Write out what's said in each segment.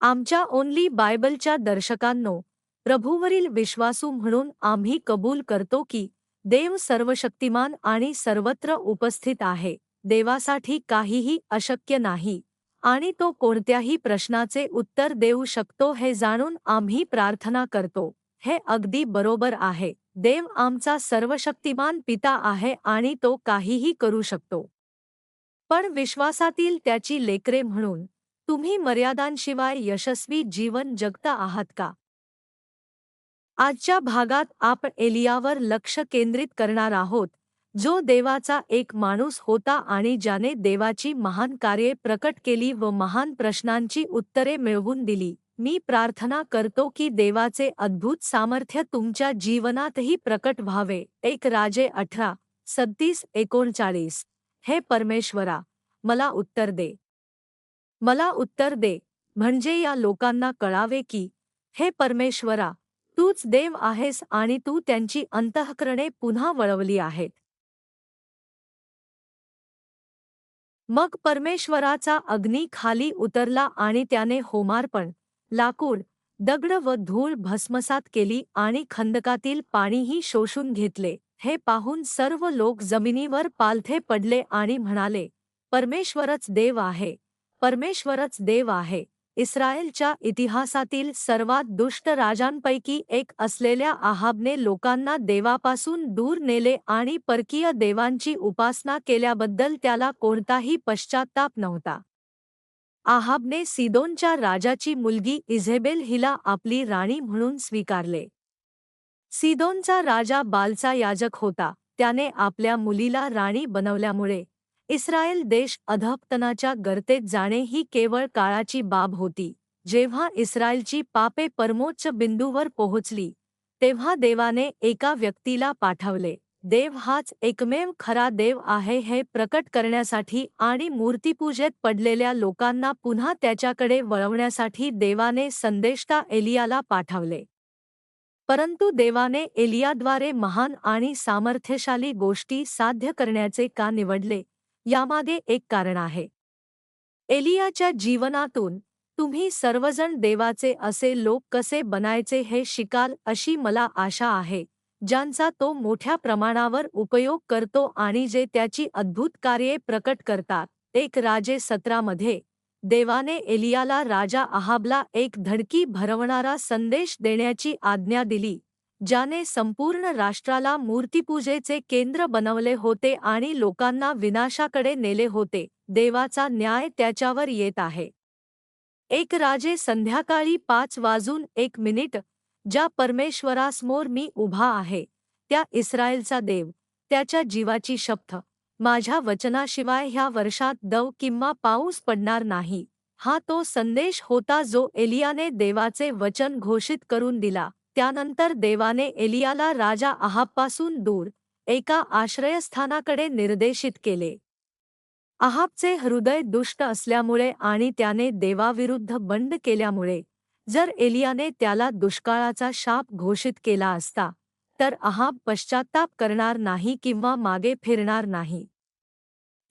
आमच्या ओनली बायबलच्या दर्शकांनो, प्रभूवरील विश्वासू म्हणून आम्ही कबूल करतो की देव सर्वशक्तिमान आणि सर्वत्र उपस्थित आहे. देवासाठी काहीही अशक्य नाही आणि तो कोणत्याही प्रश्नाचे उत्तर देऊ शकतो हे जाणून आम्ही प्रार्थना करतो. हे अगदी बरोबर आहे. देव आमचा सर्वशक्तिमान पिता आहे आणि तो काहीही करू शकतो. पण विश्वासातील त्याची लेकरे म्हणून तुम्ही मर्यादांशिवाय यशस्वी जीवन जगता आहात का? आजच्या भागात आपण एलियावर लक्ष केंद्रित करणार आहोत, जो देवाचा एक माणूस होता आणि ज्याने देवाची महान कार्ये प्रकट केली व महान प्रश्नांची उत्तरे मिळवून दिली. मी प्रार्थना करतो की देवाचे अद्भुत सामर्थ्य तुमच्या जीवनातही प्रकट व्हावे. 1 राजे 18:37-39. हे परमेश्वरा, मला उत्तर दे. मला उत्तर दे, म्हणजे या लोकांना कळावे की, हे परमेश्वरा, तूच देव आहेस आणि तू त्यांची अंतःकरणे पुन्हा वळवली आहेत. मग परमेश्वराचा अग्नी खाली उतरला आणि त्याने होमार्पण, लाकूड, दगड व धूळ भस्मसात केली आणि खंदकातील पाणीही शोषून घेतले. हे पाहून सर्व लोक जमिनीवर पालथे पडले आणि म्हणाले, परमेश्वरच देव आहे, परमेश्वरच देव आहे. इस्रायेलच्या इतिहासातील सर्वात दुष्ट राजांपैकी एक असलेल्या आहाबने लोकांना देवापासून दूर नेले आणि परकीय देवांची उपासना केल्याबद्दल त्याला कोणताही पश्चात्ताप नव्हता. आहाबने सीदोनच्या राजाची मुलगी इझेबेल हिला आपली राणी म्हणून स्वीकारले. सीदोनचा राजा बालचा याजक होता. त्याने आपल्या मुलीला राणी बनवल्यामुळे इस्रायल देश अधःपतनाच्या गर्तेत जाणे ही केवळ काळाची बाब होती. जेव्हा इस्रायलची पापे परमोच्च बिंदूवर पोहोचली, तेव्हा देवाने एका व्यक्तीला पाठवले. देव हाच एकमेव खरा देव आहे हे प्रकट करण्यासाठी आणि मूर्तिपूजेत पडलेल्या लोकांना पुन्हा त्याच्याकडे वळवण्यासाठी देवाने संदेष्टा एलियाला पाठवले. परंतु देवाने एलियाद्वारे महान आणि सामर्थ्यशाली गोष्टी साध्य करण्याचे का निवडले, यामागे एक कारण आहे. एलियाच्या जीवनातून तुम्ही सर्वजण देवाचे असे लोक कसे बनायचे हे शिकाल अशी मला आशा आहे, ज्यांचा तो मोठ्या प्रमाणावर उपयोग करतो आणि जे त्याची अद्भुत कार्ये प्रकट करतात. 1 राजे 17 मध्ये देवाने एलियाला राजा आहाबला एक धडकी भरवणारा संदेश देण्याची आज्ञा दिली, ज्याने संपूर्ण राष्ट्राला मूर्तिपूजेचे केंद्र बनवले होते आणि लोकांना विनाशाकडे नेले होते. देवाचा न्याय त्याच्यावर येत आहे. 1 राजे संध्याकाळी 5:01. ज्या परमेश्वरासमोर मी उभा आहे, त्या इस्रायलचा देव, त्याच्या जीवाची शपथ, माझ्या वचनाशिवाय ह्या वर्षात दव किंवा पाऊस पडणार नाही. हा तो संदेश होता जो एलियाने देवाचे वचन घोषित करून दिला. त्यानंतर देवाने एलियाला राजा आहाबपासून दूर एका आश्रयस्थानाकडे निर्देशित केले. आहाबचे हृदय दुष्ट असल्यामुळे आणि त्याने देवाविरुद्ध बंड केल्यामुळे, जर एलियाने त्याला दुष्काळाचा शाप घोषित केला असता, तर आहाब पश्चात्ताप करणार नाही किंवा मागे फिरणार नाही.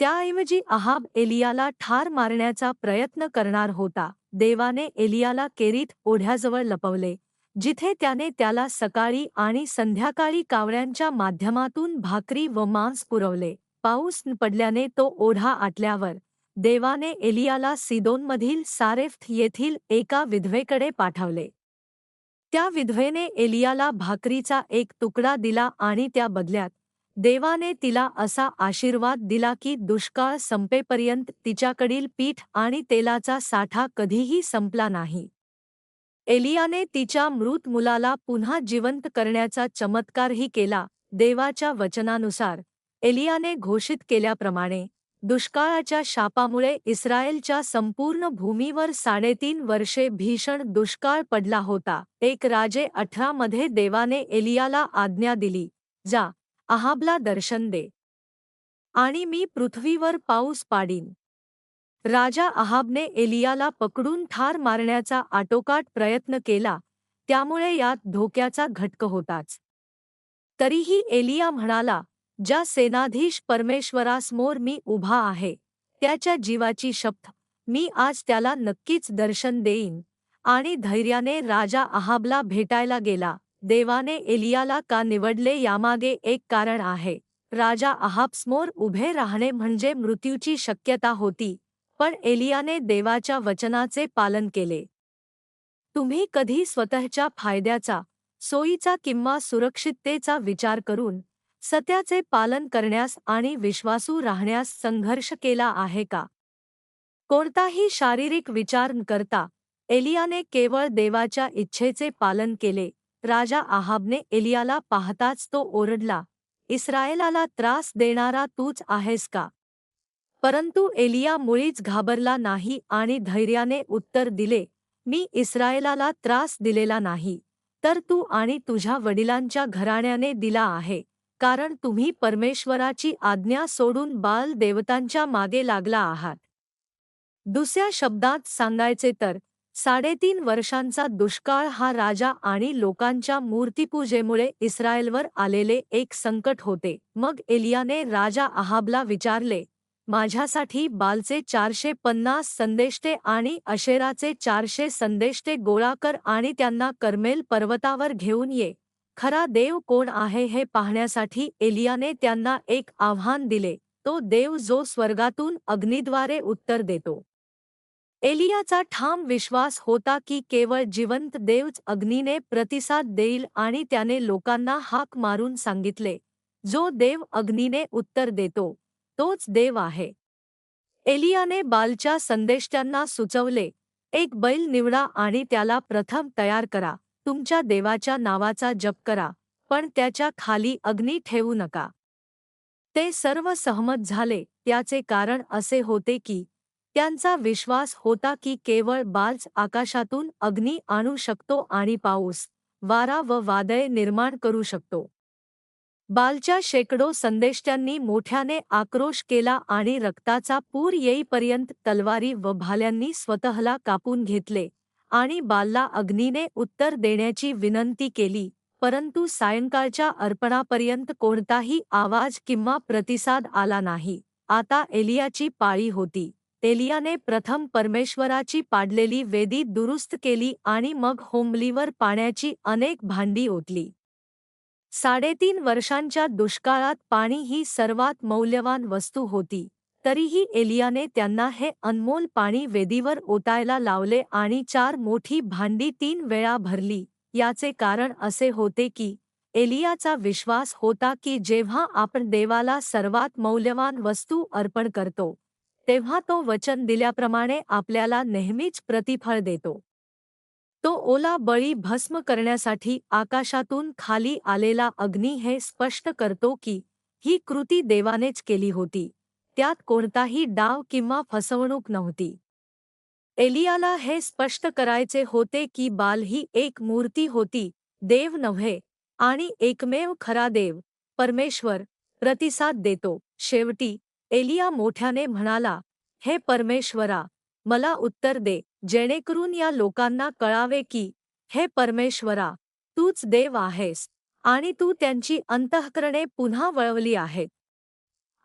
त्याऐवजी आहाब एलियाला ठार मारण्याचा प्रयत्न करणार होता. देवाने एलियाला केरीत ओढ्याजवळ लपवले, जिथे त्याने त्याला सकाळी आणि संध्याकाळी कावळ्यांच्या माध्यमातून भाकरी व मांस पुरवले. पाऊस न पडल्याने तो ओढा आटल्यावर देवाने एलियाला सीदोनमधील सारेफ्थ येथील एका विधवेकडे पाठवले. त्या विधवेने एलियाला भाकरीचा एक तुकडा दिला आणि त्या बदल्यात देवाने तिला असा आशीर्वाद दिला की दुष्काळ संपेपर्यंत तिच्याकडील पीठ आणि तेलाचा साठा कधीही संपला नाही. एलियाने तिच्या मृत मुलाला पुन्हा जिवंत करण्याचा चमत्कारही केला. देवाच्या वचनानुसार एलियाने घोषित केल्याप्रमाणे दुष्काळाच्या शापामुळे इस्रायेलच्या संपूर्ण भूमीवर 3.5 वर्षे भीषण दुष्काळ पडला होता. 1 राजे 18 मध्ये देवाने एलियाला आज्ञा दिली, जा, आहाबला दर्शन दे आणि मी पृथ्वीवर पाऊस पाडीन. राजा आहाबने एलियाला पकडून ठार मारण्याचा आटोकाट प्रयत्न केला, त्यामुळे यात धोक्याचा घटक होताच. तरीही एलिया म्हणाला, ज्या सेनाधीश परमेश्वरासमोर मी उभा आहे, त्याच्या जीवाची शपथ, मी आज त्याला नक्कीच दर्शन देईन. आणि धैर्याने राजा अहाबला भेटायला गेला. देवाने एलियाला का निवडले यामागे एक कारण आहे. राजा अहाबसमोर उभे राहणे म्हणजे मृत्यूची शक्यता होती, पण एलियाने देवाच्या वचनाचे पालन केले. तुम्ही कधी स्वतःच्या फायद्याचा, सोयीचा किंवा सुरक्षिततेचा विचार करून सत्याचे पालन करण्यास आणि विश्वासू राहण्यास संघर्ष केला आहे का? कोणताही शारीरिक विचार न करता एलियाने केवळ देवाच्या इच्छेचे पालन केले. राजा आहाबने एलियाला पाहताच तो ओरडला, इस्रायेलाला त्रास देणारा तूच आहेस का? परंतु एलिया मुळीच घाबरला नाही आणि धैर्याने उत्तर दिले, मी इस्रायेलाला त्रास दिलेला नाही, तर तू आणि तुझ्या वडिलांच्या घराण्याने दिला आहे, कारण तुम्ही परमेश्वराची आज्ञा सोडून बाल देवतांच्या मागे लागला आहात. दुसऱ्या शब्दात सांगायचे तर 3.5 वर्षांचा दुष्काळ हा राजा आणि लोकांच्या मूर्तिपूजेमुळे इस्रायेलवर आलेले एक संकट होते. मग एलियाने राजा अहाबला विचारले, माझ्यासाठी बालचे 450 संदेष्टे आणि अशेराचे 400 संदेष्टे गोळा कर आणि त्यांना कर्मेल पर्वतावर घेऊन ये. खरा देव कोण आहे हे पाहण्यासाठी एलियाने त्यांना एक आव्हान दिले, तो देव जो स्वर्गातून अग्नीद्वारे उत्तर देतो. एलियाचा ठाम विश्वास होता की केवळ जिवंत देवच अग्नीने प्रतिसाद देईल आणि त्याने लोकांना हाक मारून सांगितले, जो देव अग्नीने उत्तर देतो, तोच देव आहे. एलियाने बालच्या संदेष्ट्यांना सुचवले, एक बैल निवडा आणि त्याला प्रथम तयार करा. तुमच्या देवाच्या नावाचा जप करा, पण त्याच्या खाली अग्नी ठेवू नका. ते सर्व सहमत झाले. त्याचे कारण असे होते की त्यांचा विश्वास होता की केवळ बालच आकाशातून अग्नी आणू शकतो आणि पाऊस, वारा व वादळे निर्माण करू शकतो. बालच्या शेकडो संदेष्ट्यांनी मोठ्याने आक्रोश केला आणि रक्ताचा पूर येईपर्यंत तलवारी व भाल्यांनी स्वतःला कापून घेतले आणि बालला अग्नीने उत्तर देण्याची विनंती केली, परंतु सायंकाळच्या अर्पणापर्यंत कोणताही आवाज किंवा प्रतिसाद आला नाही. आता एलियाची पाळी होती. एलियाने प्रथम परमेश्वराची पाडलेली वेदी दुरुस्त केली आणि मग होमलीवर पाण्याची अनेक भांडी ओतली. 3.5 वर्षांच्या दुष्काळात पाणी ही सर्वात मौल्यवान वस्तू होती. तरीही एलियाने त्यांना हे अनमोल पाणी वेदीवर ओतायला लावले आणि 4 मोठी भांडी 3 वेळा भरली. याचे कारण असे होते की एलियाचा विश्वास होता की जेव्हा आपण देवाला सर्वात मौल्यवान वस्तू अर्पण करतो, तेव्हा तो वचन दिल्याप्रमाणे आपल्याला नेहमीच प्रतिफळ देतो. तो ओला बळी भस्म करण्यासाठी आकाशातून खाली आलेला अग्नी हे स्पष्ट करतो की ही कृती देवानेच केली होती. त्यात कोणताही डाव किंवा फसवणूक नव्हती. एलियाला हे स्पष्ट करायचे होते की बाल ही एक मूर्ती होती, देव नव्हे, आणि एकमेव खरा देव, परमेश्वर, प्रतिसाद देतो. शेवटी एलिया मोठ्याने म्हणाला, हे परमेश्वरा, मला उत्तर दे, जेणेकरून या लोकांना कळावे की हे परमेश्वरा, तूच देव आहेस आणि तू त्यांची अंतःकरणे पुन्हा वळवली आहेत.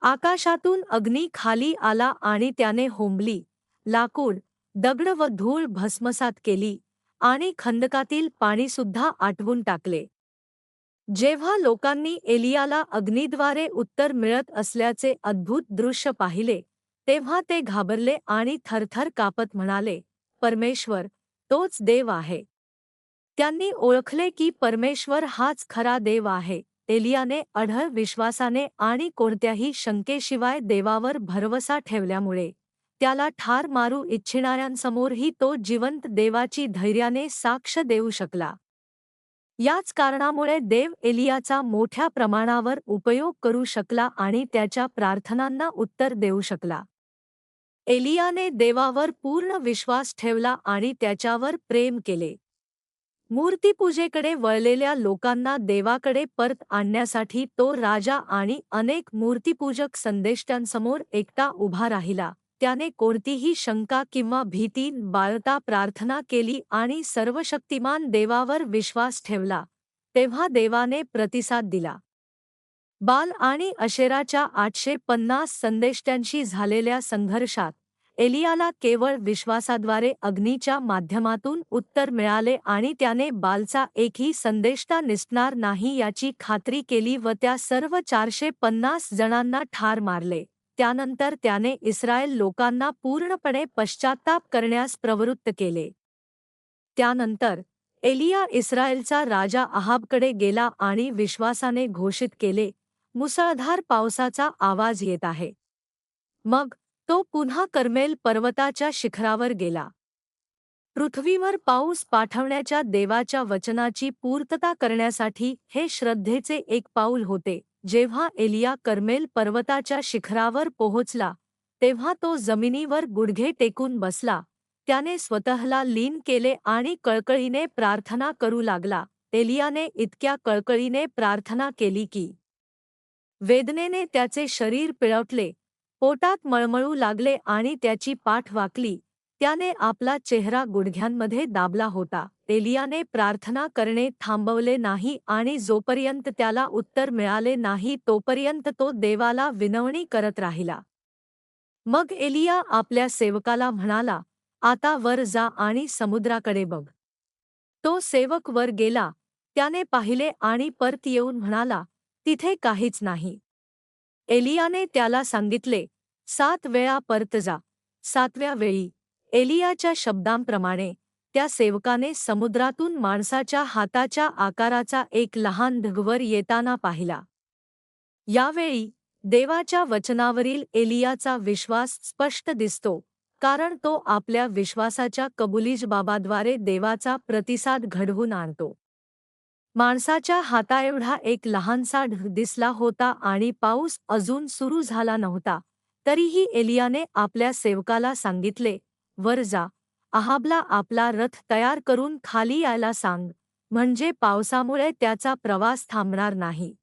आकाशातून अग्नी खाली आला आणि त्याने होंबली, लाकूड, दगड व धूळ भस्मसात केली आणि खंदकातील पाणीसुद्धा आटवून टाकले. जेव्हा लोकांनी एलियाला अग्नीद्वारे उत्तर मिळत असल्याचे अद्भुत दृश्य पाहिले, तेव्हा ते घाबरले आणि थरथर कापत म्हणाले, परमेश्वर, तोच देव आहे. त्यांनी ओळखले की परमेश्वर हाच खरा देव आहे. एलियाने अढळ विश्वासाने आणि कोणत्याही शंकेशिवाय देवावर भरवसा ठेवल्यामुळे त्याला ठार मारू इच्छिणाऱ्यांसमोरही तो जिवंत देवाची धैर्याने साक्ष देऊ शकला. याच कारणामुळे देव एलियाचा मोठ्या प्रमाणावर उपयोग करू शकला आणि त्याच्या प्रार्थनांना उत्तर देऊ शकला. एलियाने देवावर पूर्ण विश्वास ठेवला आणि त्याच्यावर प्रेम केले. मूर्तिपूजेकडे वळलेल्या लोकांना देवाकडे परत आणण्यासाठी तो राजा आणि अनेक मूर्तिपूजक संदेष्ट्यांसमोर एकटा उभा राहिला. त्याने कोणतीही शंका किंवा भीती न बाळगता प्रार्थना केली आणि सर्वशक्तिमान देवावर विश्वास ठेवला. तेव्हा देवाने प्रतिसाद दिला. बाल आणि अशेराच्या 850 संदेष्ट्यांशी झालेल्या संघर्षात एलियाला केवळ विश्वासाद्वारे अग्नीच्या माध्यमातून उत्तर मिळाले आणि त्याने बालचा एकही संदेष्टा निसटणार नाही याची खात्री केली व त्या सर्व 450 जणांना ठार मारले. त्यानंतर त्याने इस्रायल लोकांना पूर्णपणे पश्चात्ताप करण्यास प्रवृत्त केले. त्यानंतर एलिया इस्रायलचा राजा अहाबकडे गेला आणि विश्वासाने घोषित केले, मुसळधार पावसाचा आवाज येत आहे. मग तो पुन्हा कर्मेल पर्वताच्या शिखरावर गेला. पृथ्वीवर पाऊस पाठवण्याच्या देवाच्या वचनाची पूर्तता करण्यासाठी हे श्रद्धेचे एक पाऊल होते. जेव्हा एलिया कर्मेल पर्वताच्या शिखरावर पोहोचला, तेव्हा तो जमिनीवर गुडघे टेकून बसला. त्याने स्वतःला लीन केले आणि कळकळीने प्रार्थना करू लागला. एलियाने इतक्या कळकळीने प्रार्थना केली की वेदनेने त्याचे शरीर पिळवटले, पोटात मळमळू लागले आणि त्याची पाठ वाकली. त्याने आपला चेहरा गुडघ्यांमध्ये दाबला होता. एलियाने प्रार्थना करणे थांबवले नाही आणि जोपर्यंत त्याला उत्तर मिळाले नाही तोपर्यंत तो देवाला विनवणी करत राहिला. मग एलिया आपल्या सेवकाला म्हणाला, आता वर जा आणि समुद्राकडे बघ. तो सेवक वर गेला. त्याने पाहिले आणि परत येऊन म्हणाला, तिथे काहीच नाही. एलियाने त्याला सांगितले, 7 वेळा परत जा. 7व्या वेळी एलियाच्या शब्दांप्रमाणे त्या सेवकाने समुद्रातून माणसाच्या हाताच्या आकाराचा एक लहान ढग वर येताना पाहिला. यावेळी देवाच्या वचनावरील एलियाचा विश्वास स्पष्ट दिसतो, कारण तो आपल्या विश्वासाच्या कबुलीजबाबाद्वारे देवाचा प्रतिसाद घडवून आणतो. माणसाच्या हाताएवढा एक लहानसा ढग दिसला होता आणि पाऊस अजून सुरू झाला नव्हता. तरीही एलियाने आपल्या सेवकाला सांगितले, वर जा, अहाबला आपला रथ तयार करून खाली यायला सांग, म्हणजे पावसामुळे त्याचा प्रवास थांबणार नाही.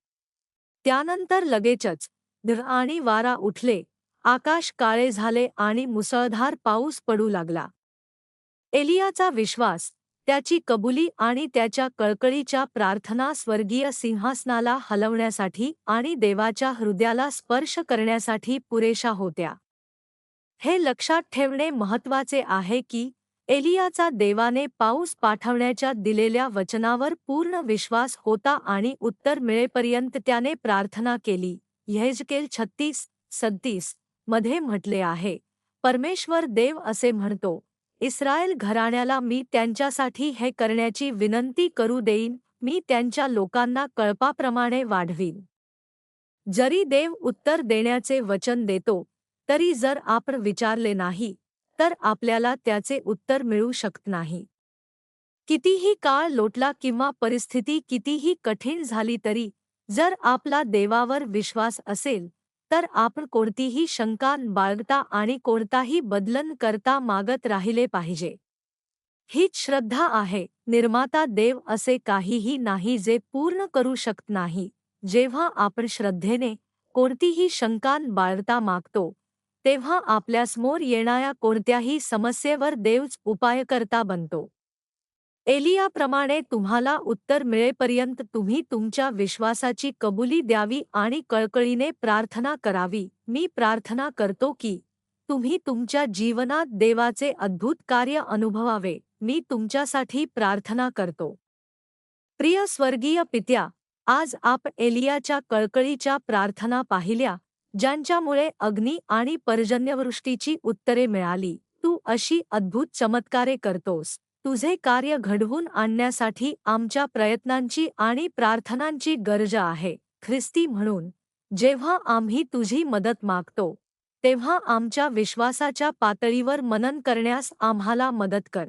त्यानंतर लगेचच ढग आणि वारा उठले, आकाश काळे झाले आणि मुसळधार पाऊस पडू लागला. एलियाचा विश्वास, त्याची कबुली आणि त्याच्या कळकळीच्या प्रार्थना स्वर्गीय सिंहासनाला हलवण्यासाठी आणि देवाच्या हृदयाला स्पर्श करण्यासाठी पुरेशा होत्या. हे लक्षात ठेवणे महत्त्वाचे आहे की एलियाचा देवाने पाऊस पाठवण्याच्या दिलेल्या वचनावर पूर्ण विश्वास होता आणि उत्तर मिळेपर्यंत त्याने प्रार्थना केली. यहेजकेल 36:37 मध्ये म्हटले आहे, परमेश्वर देव असे म्हणतो, इस्रायल घराण्याला मी त्यांच्यासाठी हे करण्याची विनंती करू देईन, मी त्यांच्या लोकांना कळपाप्रमाणे वाढवीन. जरी देव उत्तर देण्याचे वचन देतो, तरी जर आपण विचारले नाही, तर आपल्याला त्याचे उत्तर मिळू शकत नाही. कितीही काळ लोटला किंवा परिस्थिती कितीही कठीण झाली तरी जर आपला देवावर विश्वास असेल, तर आपण कोणतीही शंका न बाळगता आणि कोणताही बदलन करता मागत राहिले पाहिजे. हीच श्रद्धा आहे. निर्माता देव असे काहीही नाही जे पूर्ण करू शकत नाही. जेव्हा आपण श्रद्धेने कोणतीही शंका न बाळगता मागतो, तेव्हा आपल्यासमोर येणाऱ्या कोणत्याही समस्येवर देवच उपायकर्ता बनतो. एलियाप्रमाणे तुम्हाला उत्तर मिळेपर्यंत तुम्ही तुमच्या विश्वासाची कबुली द्यावी आणि कळकळीने प्रार्थना करावी. मी प्रार्थना करतो की तुम्ही तुमच्या जीवनात देवाचे अद्भुत कार्य अनुभवावे. मी तुमच्यासाठी प्रार्थना करतो. प्रिय स्वर्गीय पित्या, आज आप एलियाच्या कळकळीच्या प्रार्थना पाहिल्या, ज्यांच्यामुळे अग्नी आणि पर्जन्यवृष्टीची उत्तरे मिळाली. तू अशी अद्भुत चमत्कारे करतोस. तुझे कार्य घडवून आणण्यासाठी आमच्या प्रयत्नांची आणि प्रार्थनांची गरज आहे. ख्रिस्ती म्हणून जेव्हा आम्ही तुझी मदत मागतो, तेव्हा आमच्या विश्वासाच्या पातळीवर मनन करण्यास आम्हाला मदत कर.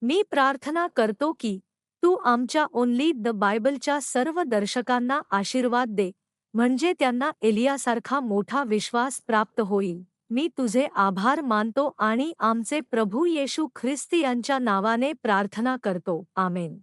मी प्रार्थना करतो की तू आमच्या ओन्ली द बायबलच्या सर्व दर्शकांना आशीर्वाद दे, म्हणजे त्यांना एलियासारखा मोठा विश्वास प्राप्त होईल. मी तुझे आभार मानतो आणि आमचे प्रभू येशू ख्रिस्त यांच्या नावाने प्रार्थना करतो. आमेन.